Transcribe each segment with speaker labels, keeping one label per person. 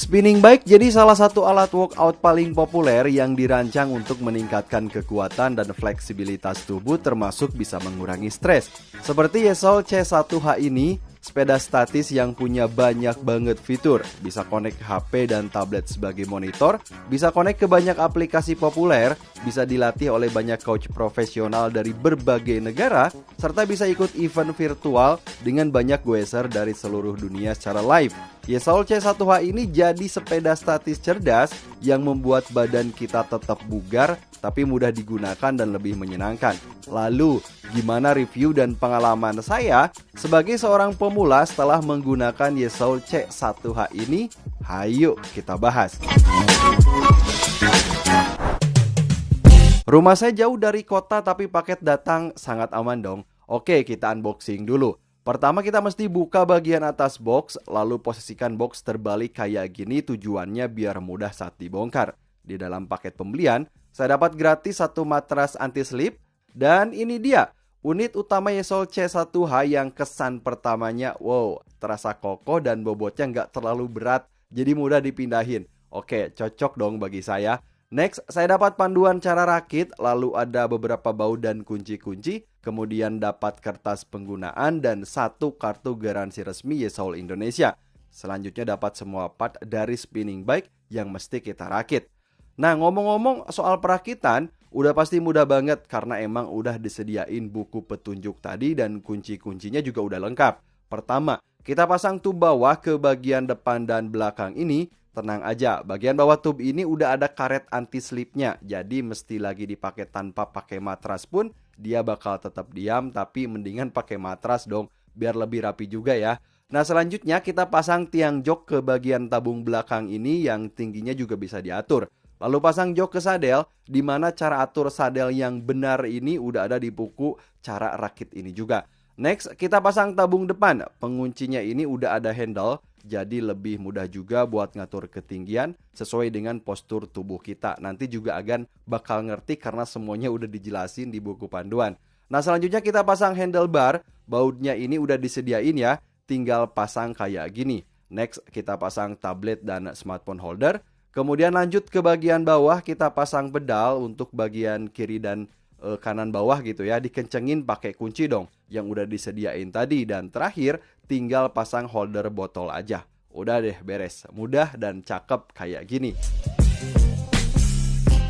Speaker 1: Spinning bike jadi salah satu alat workout paling populer yang dirancang untuk meningkatkan kekuatan dan fleksibilitas tubuh termasuk bisa mengurangi stres. Seperti Yesol C1H ini, sepeda statis yang punya banyak banget fitur. Bisa connect HP dan tablet sebagai monitor, bisa connect ke banyak aplikasi populer, bisa dilatih oleh banyak coach profesional dari berbagai negara, serta bisa ikut event virtual dengan banyak goeser dari seluruh dunia secara live. Yesol C1H ini jadi sepeda statis cerdas yang membuat badan kita tetap bugar tapi mudah digunakan dan lebih menyenangkan. Lalu, gimana review dan pengalaman saya sebagai seorang pemula setelah menggunakan Yesol C1H ini? Hayo kita bahas. Rumah saya jauh dari kota tapi paket datang sangat aman dong. Oke, kita unboxing dulu. Pertama kita mesti buka bagian atas box, lalu posisikan box terbalik kayak gini, tujuannya biar mudah saat dibongkar. Di dalam paket pembelian, saya dapat gratis satu matras anti-slip, dan ini dia, unit utama Yesol C1H yang kesan pertamanya, wow, terasa kokoh dan bobotnya nggak terlalu berat, jadi mudah dipindahin. Oke, cocok dong bagi saya. Next, saya dapat panduan cara rakit, lalu ada beberapa baut dan kunci-kunci, kemudian dapat kertas penggunaan dan satu kartu garansi resmi Yesol Indonesia. Selanjutnya dapat semua part dari spinning bike yang mesti kita rakit. Nah, ngomong-ngomong soal perakitan, udah pasti mudah banget karena emang udah disediain buku petunjuk tadi dan kunci-kuncinya juga udah lengkap. Pertama, kita pasang tub bawah ke bagian depan dan belakang ini. Tenang aja, bagian bawah tub ini udah ada karet anti-slipnya. Jadi mesti lagi dipakai tanpa pakai matras pun, dia bakal tetap diam, tapi mendingan pakai matras dong, biar lebih rapi juga ya. Nah, selanjutnya kita pasang tiang jok ke bagian tabung belakang ini yang tingginya juga bisa diatur. Lalu pasang jok ke sadel, di mana cara atur sadel yang benar ini udah ada di buku cara rakit ini juga. Next, kita pasang tabung depan. Penguncinya ini udah ada handle, jadi lebih mudah juga buat ngatur ketinggian sesuai dengan postur tubuh kita. Nanti juga bakal ngerti karena semuanya udah dijelasin di buku panduan. Nah, selanjutnya kita pasang handlebar. Bautnya ini udah disediain ya, tinggal pasang kayak gini. Next, kita pasang tablet dan smartphone holder. Kemudian lanjut ke bagian bawah, kita pasang pedal untuk bagian kiri dan kanan bawah gitu ya, dikencengin pakai kunci dong yang udah disediain tadi. Dan terakhir tinggal pasang holder botol aja. Udah deh beres, mudah dan cakep kayak gini.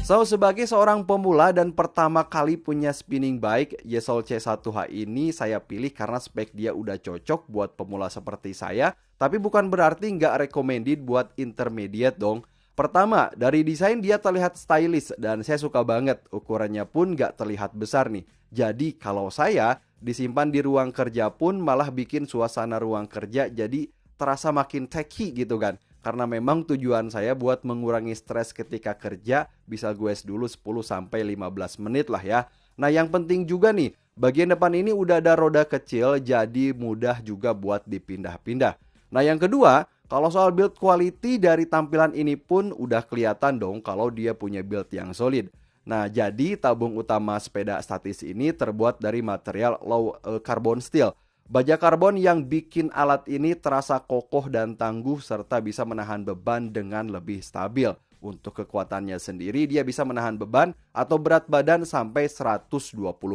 Speaker 1: So, sebagai seorang pemula dan pertama kali punya spinning bike, Yesol C1H ini saya pilih karena spek dia udah cocok buat pemula seperti saya. Tapi bukan berarti nggak recommended buat intermediate dong. Pertama, dari desain dia terlihat stylish dan saya suka banget. Ukurannya pun gak terlihat besar nih. Jadi kalau saya disimpan di ruang kerja pun malah bikin suasana ruang kerja jadi terasa makin techy gitu kan. Karena memang tujuan saya buat mengurangi stres ketika kerja, bisa goes dulu 10-15 menit lah ya. Nah, yang penting juga nih, bagian depan ini udah ada roda kecil jadi mudah juga buat dipindah-pindah. Nah, yang kedua, kalau soal build quality dari tampilan ini pun udah kelihatan dong kalau dia punya build yang solid. Nah, jadi tabung utama sepeda statis ini terbuat dari material low carbon steel. Baja karbon yang bikin alat ini terasa kokoh dan tangguh serta bisa menahan beban dengan lebih stabil. Untuk kekuatannya sendiri dia bisa menahan beban atau berat badan sampai 120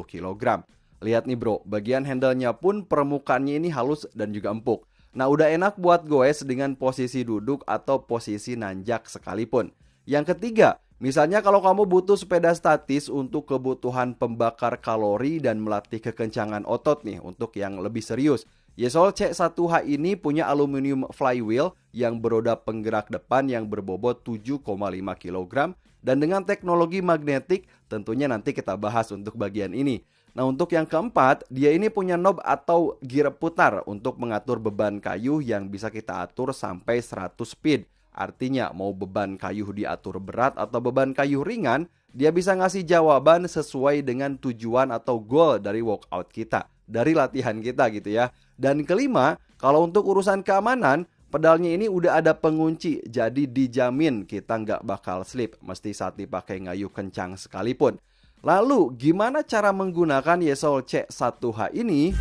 Speaker 1: kg. Lihat nih bro, bagian handle-nya pun permukaannya ini halus dan juga empuk. Nah, udah enak buat goes dengan posisi duduk atau posisi nanjak sekalipun. Yang ketiga, misalnya kalau kamu butuh sepeda statis untuk kebutuhan pembakar kalori dan melatih kekencangan otot nih untuk yang lebih serius. Yesol C1H ini punya aluminium flywheel yang beroda penggerak depan yang berbobot 7,5 kg. Dan dengan teknologi magnetik tentunya nanti kita bahas untuk bagian ini. Nah, untuk yang keempat, dia ini punya knob atau gear putar untuk mengatur beban kayu yang bisa kita atur sampai 100 speed. Artinya mau beban kayu diatur berat atau beban kayu ringan, dia bisa ngasih jawaban sesuai dengan tujuan atau goal dari workout kita, dari latihan kita gitu ya. Dan kelima, kalau untuk urusan keamanan, pedalnya ini udah ada pengunci, jadi dijamin kita nggak bakal slip, mesti saat dipakai ngayuh kencang sekalipun. Lalu, gimana cara menggunakan Yesol C1H ini?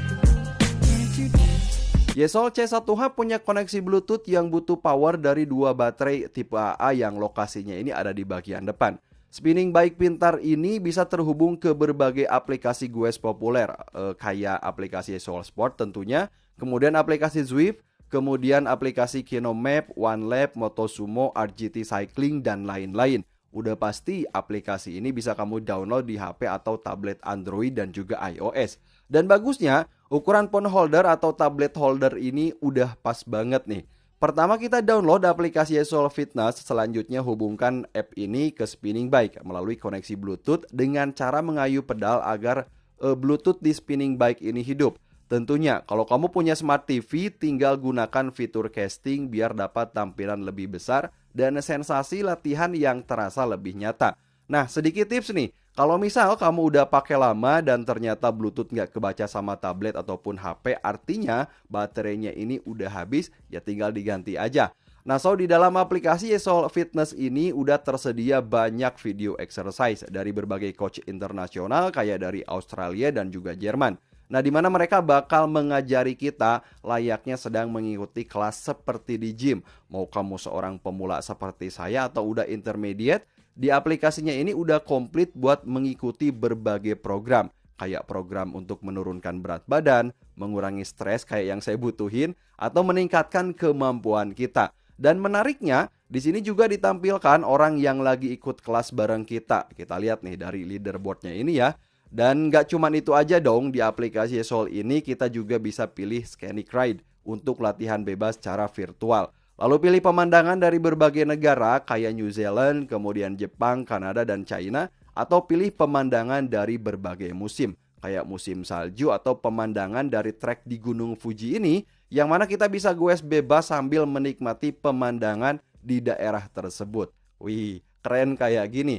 Speaker 1: Yesol C1H punya koneksi Bluetooth yang butuh power dari 2 baterai tipe AA yang lokasinya ini ada di bagian depan. Spinning bike pintar ini bisa terhubung ke berbagai aplikasi Goes populer, kayak aplikasi Yesol Sport tentunya, kemudian aplikasi Zwift, kemudian aplikasi Kino Map, OneLab, Motosumo, RGT Cycling, dan lain-lain. Udah pasti aplikasi ini bisa kamu download di HP atau tablet Android dan juga iOS. Dan bagusnya, ukuran phone holder atau tablet holder ini udah pas banget nih. Pertama kita download aplikasi Yesol Fitness, selanjutnya hubungkan app ini ke spinning bike melalui koneksi Bluetooth dengan cara mengayuh pedal agar Bluetooth di spinning bike ini hidup. Tentunya kalau kamu punya smart TV, tinggal gunakan fitur casting biar dapat tampilan lebih besar dan sensasi latihan yang terasa lebih nyata. Nah, sedikit tips nih. Kalau misal kamu udah pakai lama dan ternyata Bluetooth nggak kebaca sama tablet ataupun HP, artinya baterainya ini udah habis, ya tinggal diganti aja. Nah, di dalam aplikasi Yesol Fitness ini udah tersedia banyak video exercise dari berbagai coach internasional kayak dari Australia dan juga Jerman. Nah, di mana mereka bakal mengajari kita layaknya sedang mengikuti kelas seperti di gym. Mau kamu seorang pemula seperti saya atau udah intermediate, di aplikasinya ini udah komplit buat mengikuti berbagai program. Kayak program untuk menurunkan berat badan, mengurangi stres kayak yang saya butuhin, atau meningkatkan kemampuan kita. Dan menariknya, di sini juga ditampilkan orang yang lagi ikut kelas bareng kita. Kita lihat nih dari leaderboardnya ini ya. Dan nggak cuma itu aja dong, di aplikasi Yesol ini kita juga bisa pilih Scenic Ride untuk latihan bebas secara virtual. Lalu pilih pemandangan dari berbagai negara kayak New Zealand, kemudian Jepang, Kanada, dan China. Atau pilih pemandangan dari berbagai musim kayak musim salju atau pemandangan dari trek di Gunung Fuji ini, yang mana kita bisa goes bebas sambil menikmati pemandangan di daerah tersebut. Wih, keren kayak gini.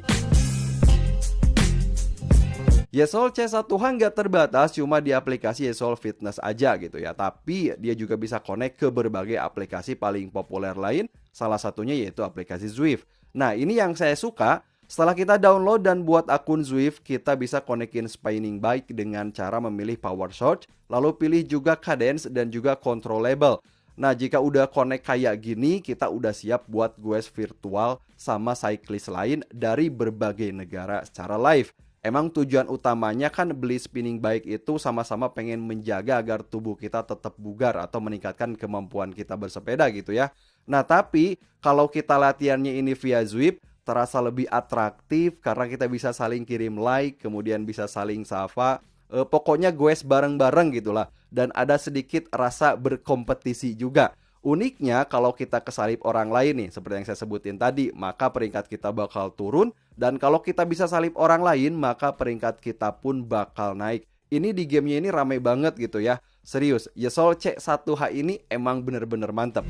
Speaker 1: Yesol C1H nggak terbatas cuma di aplikasi Yesol Fitness aja gitu ya. Tapi dia juga bisa connect ke berbagai aplikasi paling populer lain. Salah satunya yaitu aplikasi Zwift. Nah, ini yang saya suka. Setelah kita download dan buat akun Zwift, kita bisa konekin spinning bike dengan cara memilih power source, lalu pilih juga cadence dan juga controllable. Nah, jika udah connect kayak gini, kita udah siap buat goes virtual sama cyclist lain dari berbagai negara secara live. Emang tujuan utamanya kan beli spinning bike itu sama-sama pengen menjaga agar tubuh kita tetap bugar atau meningkatkan kemampuan kita bersepeda gitu ya. Nah, tapi kalau kita latihannya ini via Zwift, terasa lebih atraktif karena kita bisa saling kirim like, kemudian bisa saling sapa. Pokoknya goes bareng-bareng gitulah. Dan ada sedikit rasa berkompetisi juga. Uniknya kalau kita kesalip orang lain nih, seperti yang saya sebutin tadi, maka peringkat kita bakal turun. Dan kalau kita bisa salip orang lain, maka peringkat kita pun bakal naik. Ini di gamenya ini rame banget gitu ya. Serius, Yesol C1H ini emang bener-bener mantep.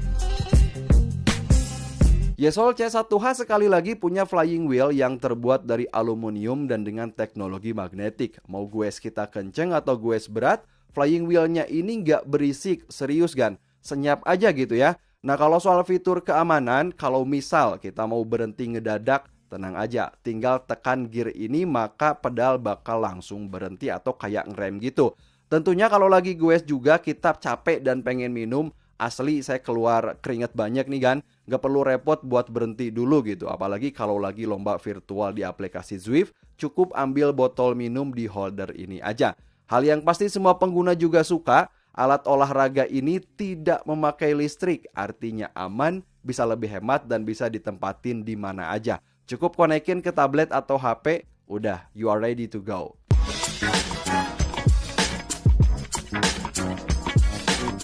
Speaker 1: Yesol C1H sekali lagi punya flying wheel yang terbuat dari aluminium dan dengan teknologi magnetik. Mau goes kita kenceng atau goes berat, flying wheelnya ini nggak berisik, serius kan? Senyap aja gitu ya. Nah, kalau soal fitur keamanan, kalau misal kita mau berhenti ngedadak, tenang aja, tinggal tekan gear ini maka pedal bakal langsung berhenti atau kayak ngerem gitu. Tentunya kalau lagi goes juga kita capek dan pengen minum, asli saya keluar keringet banyak nih kan. Gak perlu repot buat berhenti dulu gitu. Apalagi kalau lagi lomba virtual di aplikasi Zwift, cukup ambil botol minum di holder ini aja. Hal yang pasti semua pengguna juga suka, alat olahraga ini tidak memakai listrik, artinya aman, bisa lebih hemat dan bisa ditempatin di mana aja. Cukup konekin ke tablet atau HP, udah, you are ready to go.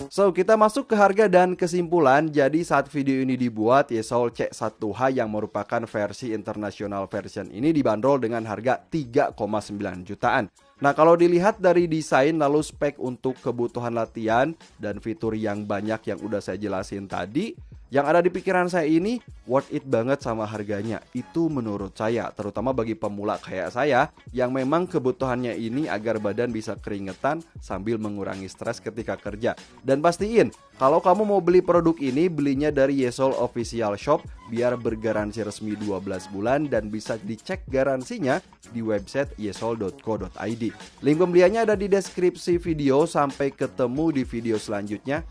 Speaker 1: So, kita masuk ke harga dan kesimpulan. Jadi saat video ini dibuat, Yesol C1H yang merupakan versi international version ini dibanderol dengan harga 3,9 jutaan. Nah, kalau dilihat dari desain lalu spek untuk kebutuhan latihan dan fitur yang banyak yang udah saya jelasin tadi, Yang ada di pikiran saya ini worth it banget sama harganya. Itu menurut saya, terutama bagi pemula kayak saya yang memang kebutuhannya ini agar badan bisa keringetan sambil mengurangi stres ketika kerja. Dan pastiin kalau kamu mau beli produk ini, belinya dari Yesol Official Shop biar bergaransi resmi 12 bulan dan bisa dicek garansinya di website yesol.co.id. Link pembeliannya ada di deskripsi video. Sampai ketemu di video selanjutnya.